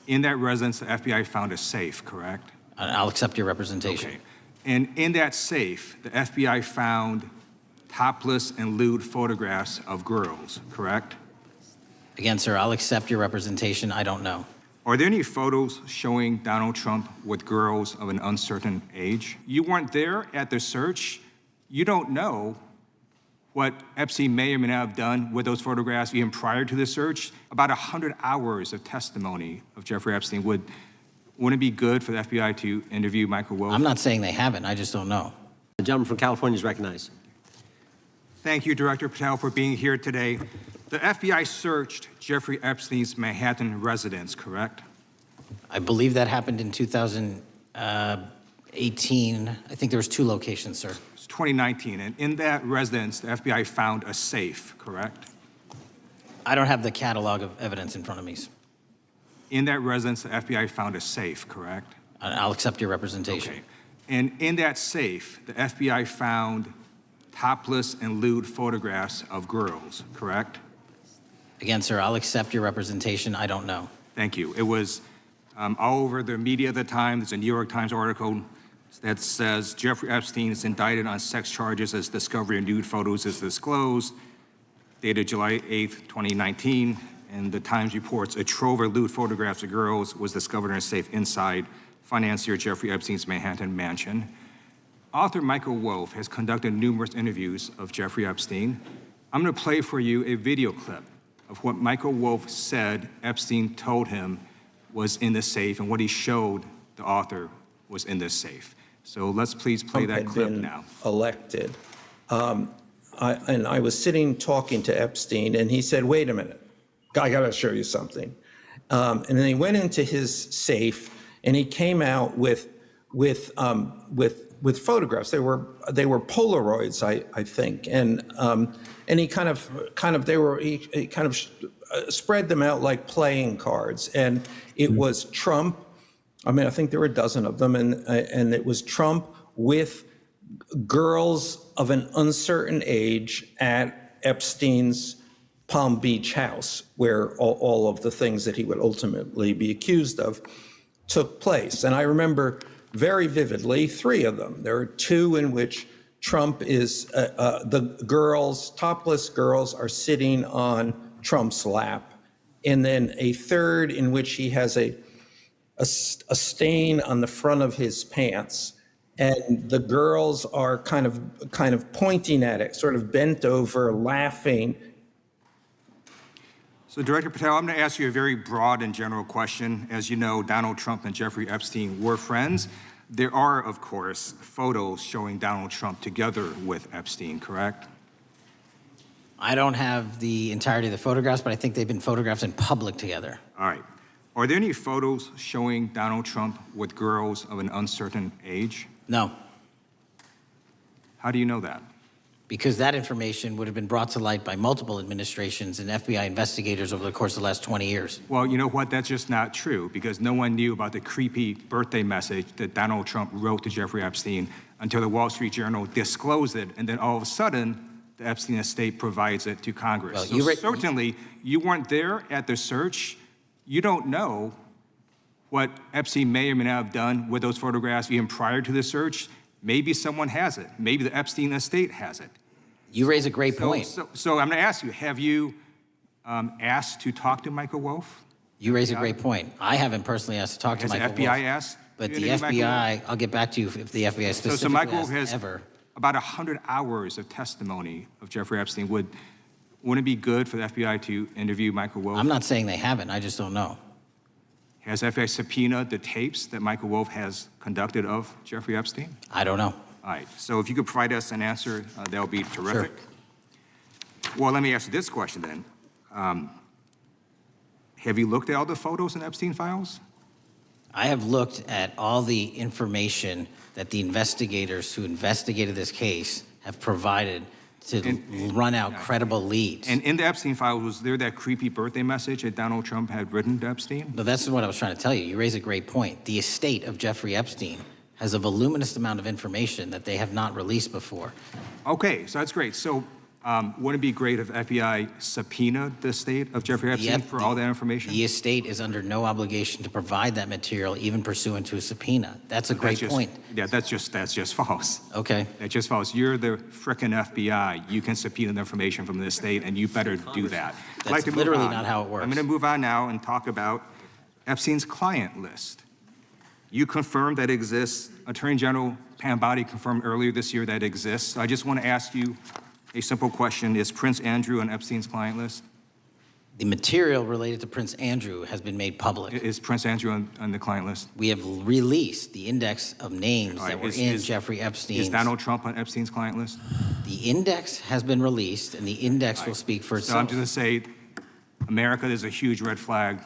In that residence, the FBI found a safe, correct? I'll accept your representation. Okay. And in that safe, the FBI found topless and lewd photographs of girls, correct? Again, sir, I'll accept your representation. I don't know. Are there any photos showing Donald Trump with girls of an uncertain age? You weren't there at the search. You don't know what Epstein may or may not have done with those photographs even prior to the search. About 100 hours of testimony of Jeffrey Epstein. Wouldn't it be good for the FBI to interview Michael Wolff? I'm not saying they haven't. I just don't know. The gentleman from California is recognized. Thank you, Director Patel, for being here today. The FBI searched Jeffrey Epstein's Manhattan residence, correct? I believe that happened in 2018. I think there was 2 locations, sir. It's 2019, and in that residence, the FBI found a safe, correct? I don't have the catalog of evidence in front of me. In that residence, the FBI found a safe, correct? I'll accept your representation. Okay. And in that safe, the FBI found topless and lewd photographs of girls, correct? Again, sir, I'll accept your representation. I don't know. Thank you. It was all over the media at the time. There's a New York Times article that says Jeffrey Epstein is indicted on sex charges as discovery of nude photos is disclosed, dated July 8th, 2019. And the Times reports a trove of lewd photographs of girls was discovered in a safe inside financier Jeffrey Epstein's Manhattan mansion. Author Michael Wolff has conducted numerous interviews of Jeffrey Epstein. I'm going to play for you a video clip of what Michael Wolff said Epstein told him was in the safe and what he showed the author was in this safe. So let's please play that clip now. Elected. And I was sitting talking to Epstein, and he said, "Wait a minute, I got to show you something." And then he went into his safe, and he came out with photographs. They were Polaroids, I think, and he kind of spread them out like playing cards, and it was Trump. I mean, I think there were a dozen of them, and it was Trump with girls of an uncertain age at Epstein's Palm Beach house, where all of the things that he would ultimately be accused of took place. And I remember very vividly 3 of them. There are 2 in which Trump is, the girls, topless girls, are sitting on Trump's lap. And then a 3rd in which he has a stain on the front of his pants. And the girls are kind of pointing at it, sort of bent over, laughing. So, Director Patel, I'm going to ask you a very broad and general question. As you know, Donald Trump and Jeffrey Epstein were friends. There are, of course, photos showing Donald Trump together with Epstein, correct? I don't have the entirety of the photographs, but I think they've been photographed in public together. All right. Are there any photos showing Donald Trump with girls of an uncertain age? No. How do you know that? Because that information would have been brought to light by multiple administrations and FBI investigators over the course of the last 20 years. Well, you know what? That's just not true, because no one knew about the creepy birthday message that Donald Trump wrote to Jeffrey Epstein until the Wall Street Journal disclosed it, and then all of a sudden, the Epstein estate provides it to Congress. Well, so certainly, you weren't there at the search. You don't know what Epstein may or may not have done with those photographs even prior to the search. Maybe someone has it. Maybe the Epstein estate has it. You raise a great point. So I'm going to ask you, have you asked to talk to Michael Wolff? You raise a great point. I haven't personally asked to talk to Michael Wolff. Has the FBI asked? But the FBI, I'll get back to you if the FBI specifically so Michael Wolff has ever. About 100 hours of testimony of Jeffrey Epstein. Wouldn't it be good for the FBI to interview Michael Wolff? I'm not saying they haven't. I just don't know. Has FBI subpoenaed the tapes that Michael Wolff has conducted of Jeffrey Epstein? I don't know. All right. So if you could provide us an answer, that would be terrific. Sure. Well, let me ask you this question then. Have you looked at all the photos in Epstein files? I have looked at all the information that the investigators who investigated this case have provided to run out credible leads. And in the Epstein files, was there that creepy birthday message that Donald Trump had written to Epstein? No, that's what I was trying to tell you. You raise a great point. The estate of Jeffrey Epstein has a voluminous amount of information that they have not released before. Okay, so that's great. So Wouldn't it be great if FBI subpoenaed the estate of Jeffrey Epstein for all that information? The estate is under no obligation to provide that material, even pursuant to a subpoena. That's a great point. Yeah, that's just false. Okay. That's just false. You're the frickin' FBI. You can subpoena the information from the estate, and you better do that. I'd That's to move literally on. not how it works. I'm going to move on now and talk about Epstein's client list. You confirmed that it exists. Attorney General Pam Bondi confirmed earlier this year that it exists. So I just want to ask you a simple question. Is Prince Andrew on Epstein's client list? The material related to Prince Andrew has been made public. Is Prince Andrew on the client list? We have released the index of names All right, that were is- in is- Jeffrey Is Epstein's. Donald Trump on Epstein's client list? The index has been released, and the index will speak for So I'm itself. just going to say, America, there's a huge red flag.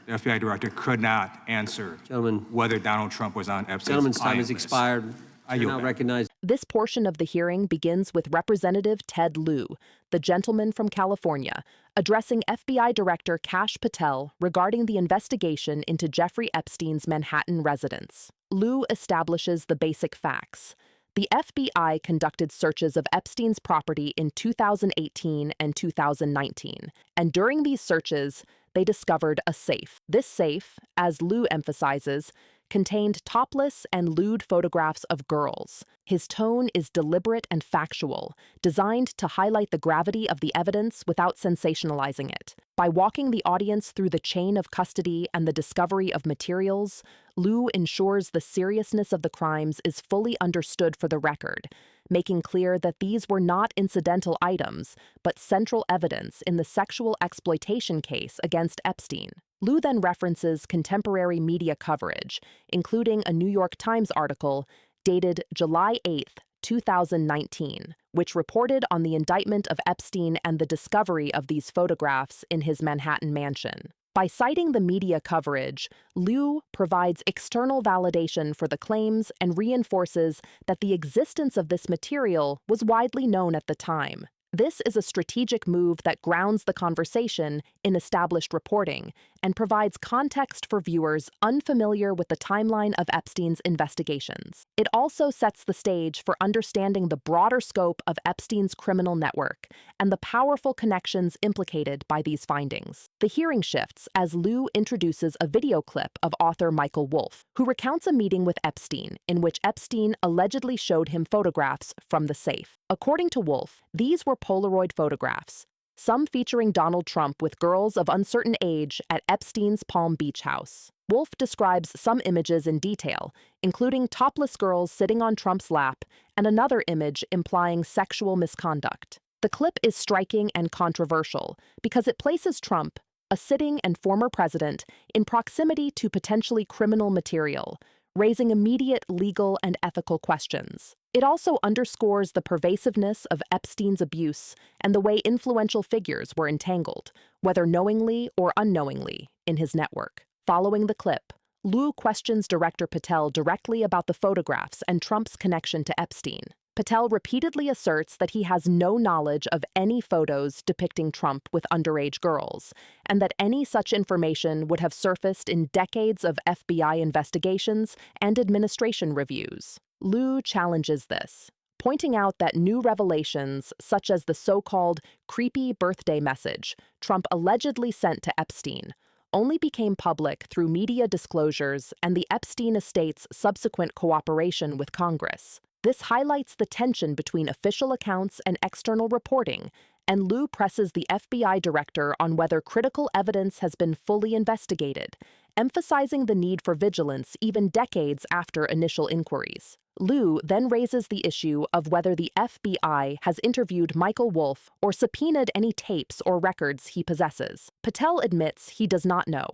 The FBI director could not answer Gentlemen. whether Donald Trump was on Epstein's Gentleman's time client has list. expired. I You're yield now back. recognized. This portion of the hearing begins with Representative Ted Lieu, the gentleman from California, addressing FBI Director Kash Patel regarding the investigation into Jeffrey Epstein's Manhattan residence. Lieu establishes the basic facts. The FBI conducted searches of Epstein's property in 2018 and 2019, and during these searches, they discovered a safe. This safe, as Lieu emphasizes, contained topless and lewd photographs of girls. His tone is deliberate and factual, designed to highlight the gravity of the evidence without sensationalizing it. By walking the audience through the chain of custody and the discovery of materials, Lieu ensures the seriousness of the crimes is fully understood for the record, making clear that these were not incidental items, but central evidence in the sexual exploitation case against Epstein. Lieu then references contemporary media coverage, including a New York Times article dated July 8, 2019, which reported on the indictment of Epstein and the discovery of these photographs in his Manhattan mansion. By citing the media coverage, Lieu provides external validation for the claims and reinforces that the existence of this material was widely known at the time. This is a strategic move that grounds the conversation in established reporting and provides context for viewers unfamiliar with the timeline of Epstein's investigations. It also sets the stage for understanding the broader scope of Epstein's criminal network and the powerful connections implicated by these findings. The hearing shifts as Lieu introduces a video clip of author Michael Wolff, who recounts a meeting with Epstein in which Epstein allegedly showed him photographs from the safe. According to Wolff, these were Polaroid photographs, some featuring Donald Trump with girls of uncertain age at Epstein's Palm Beach house. Wolff describes some images in detail, including topless girls sitting on Trump's lap and another image implying sexual misconduct. The clip is striking and controversial because it places Trump, a sitting and former president, in proximity to potentially criminal material, raising immediate legal and ethical questions. It also underscores the pervasiveness of Epstein's abuse and the way influential figures were entangled, whether knowingly or unknowingly, in his network. Following the clip, Lieu questions Director Patel directly about the photographs and Trump's connection to Epstein. Patel repeatedly asserts that he has no knowledge of any photos depicting Trump with underage girls, and that any such information would have surfaced in decades of FBI investigations and administration reviews. Lieu challenges this, pointing out that new revelations, such as the so-called creepy birthday message Trump allegedly sent to Epstein, only became public through media disclosures and the Epstein estate's subsequent cooperation with Congress. This highlights the tension between official accounts and external reporting, and Lieu presses the FBI director on whether critical evidence has been fully investigated, emphasizing the need for vigilance even decades after initial inquiries. Lieu then raises the issue of whether the FBI has interviewed Michael Wolff or subpoenaed any tapes or records he possesses. Patel admits he does not know,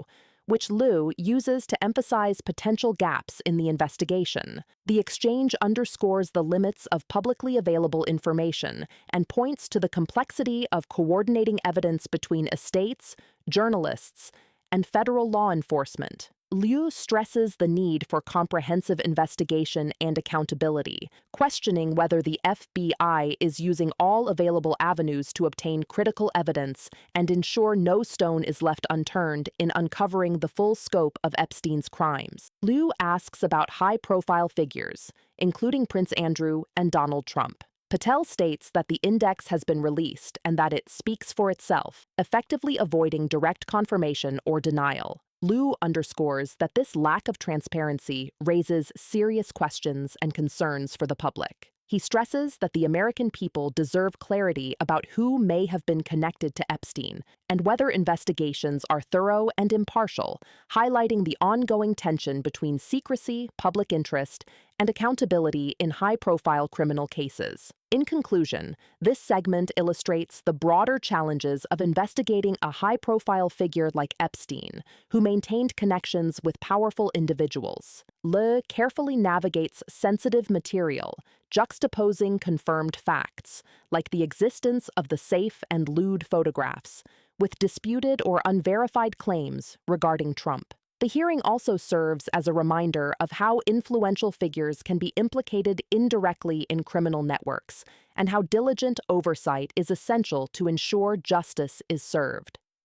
which Lieu uses to emphasize potential gaps in the investigation. The exchange underscores the limits of publicly available information and points to the complexity of coordinating evidence between estates, journalists, and federal law enforcement. Lieu stresses the need for comprehensive investigation and accountability, questioning whether the FBI is using all available avenues to obtain critical evidence and ensure no stone is left unturned in uncovering the full scope of Epstein's crimes. Lieu asks about high-profile figures, including Prince Andrew and Donald Trump. Patel states that the index has been released and that it speaks for itself, effectively avoiding direct confirmation or denial. Lieu underscores that this lack of transparency raises serious questions and concerns for the public. He stresses that the American people deserve clarity about who may have been connected to Epstein and whether investigations are thorough and impartial, highlighting the ongoing tension between secrecy, public interest, and accountability in high-profile criminal cases. In conclusion, this segment illustrates the broader challenges of investigating a high-profile figure like Epstein, who maintained connections with powerful individuals. Lieu carefully navigates sensitive material, juxtaposing confirmed facts, like the existence of the safe and lewd photographs, with disputed or unverified claims regarding Trump. The hearing also serves as a reminder of how influential figures can be implicated indirectly in criminal networks, and how diligent oversight is essential to ensure justice is served.